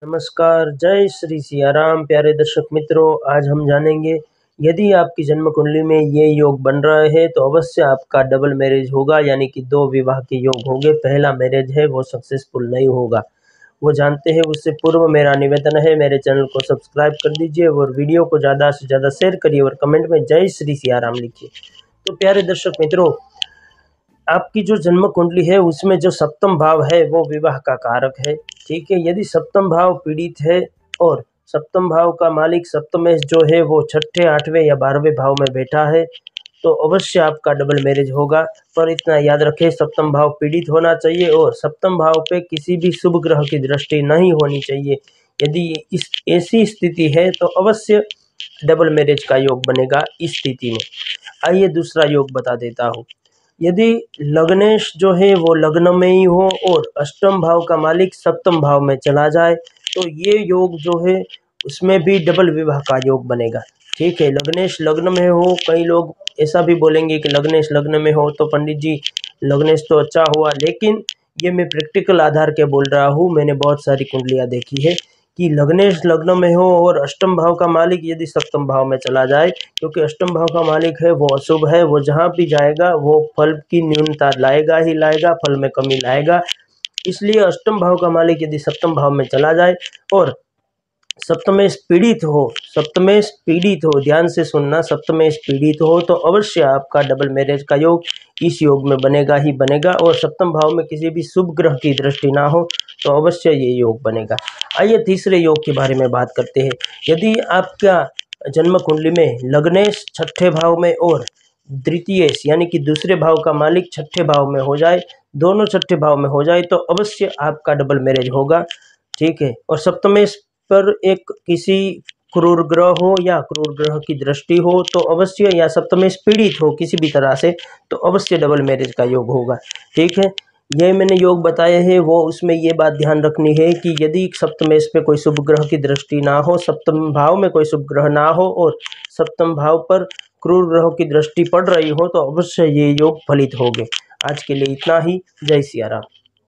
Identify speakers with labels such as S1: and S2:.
S1: नमस्कार, जय श्री सिया राम। प्यारे दर्शक मित्रों, आज हम जानेंगे यदि आपकी जन्म कुंडली में ये योग बन रहा है तो अवश्य आपका डबल मैरिज होगा, यानी कि 2 विवाह के योग होंगे। पहला मैरिज है वो सक्सेसफुल नहीं होगा, वो जानते हैं। उससे पूर्व मेरा निवेदन है, मेरे चैनल को सब्सक्राइब कर दीजिए और वीडियो को ज़्यादा से ज़्यादा शेयर करिए और कमेंट में जय श्री सिया राम लिखिए। तो प्यारे दर्शक मित्रों, आपकी जो जन्म कुंडली है उसमें जो सप्तम भाव है वो विवाह का कारक है। ठीक है, यदि सप्तम भाव पीड़ित है और सप्तम भाव का मालिक सप्तमेश जो है वो छठे, आठवें या 12वें भाव में बैठा है तो अवश्य आपका डबल मैरिज होगा। पर इतना याद रखें, सप्तम भाव पीड़ित होना चाहिए और सप्तम भाव पे किसी भी शुभ ग्रह की दृष्टि नहीं होनी चाहिए। यदि इस ऐसी स्थिति है तो अवश्य डबल मैरिज का योग बनेगा इस स्थिति में। आइए दूसरा योग बता देता हूँ। यदि लग्नेश जो है वो लग्न में ही हो और अष्टम भाव का मालिक सप्तम भाव में चला जाए तो ये योग जो है उसमें भी डबल विवाह का योग बनेगा। ठीक है, लग्नेश लग्न में हो, कई लोग ऐसा भी बोलेंगे कि लग्नेश लग्न में हो तो पंडित जी लग्नेश तो अच्छा हुआ, लेकिन ये मैं प्रैक्टिकल आधार के बोल रहा हूँ। मैंने बहुत सारी कुंडलियाँ देखी है कि लग्नेश लग्न में हो और अष्टम भाव का मालिक यदि सप्तम भाव में चला जाए, क्योंकि अष्टम भाव का मालिक है वो अशुभ है, वो जहाँ भी जाएगा वो फल की न्यूनता लाएगा ही लाएगा, फल में कमी लाएगा। इसलिए अष्टम भाव का मालिक यदि सप्तम भाव में चला जाए और सप्तमेश पीड़ित हो, सप्तमेश पीड़ित हो, ध्यान से सुनना, सप्तमेश पीड़ित हो तो अवश्य आपका डबल मैरिज का योग इस योग में बनेगा ही बनेगा। और सप्तम भाव में किसी भी शुभ ग्रह की दृष्टि ना हो तो अवश्य ये योग बनेगा। आइए तीसरे योग के बारे में बात करते हैं। यदि आपका जन्म कुंडली में लग्नेश छठे भाव में और द्वितीयेश यानी कि दूसरे भाव का मालिक छठे भाव में हो जाए, दोनों छठे भाव में हो जाए तो अवश्य आपका डबल मैरिज होगा। ठीक है, और सप्तमेश पर एक किसी क्रूर ग्रह हो या क्रूर ग्रह की दृष्टि हो तो अवश्य, या सप्तमेश पीड़ित हो किसी भी तरह से तो अवश्य डबल मैरिज का योग होगा। ठीक है, ये मैंने योग बताए हैं वो, उसमें ये बात ध्यान रखनी है कि यदि सप्तमेश पे कोई शुभ ग्रह की दृष्टि ना हो, सप्तम भाव में कोई शुभ ग्रह ना हो और सप्तम भाव पर क्रूर ग्रहों की दृष्टि पड़ रही हो तो अवश्य ये योग फलित होंगे। आज के लिए इतना ही। जय सिया राम।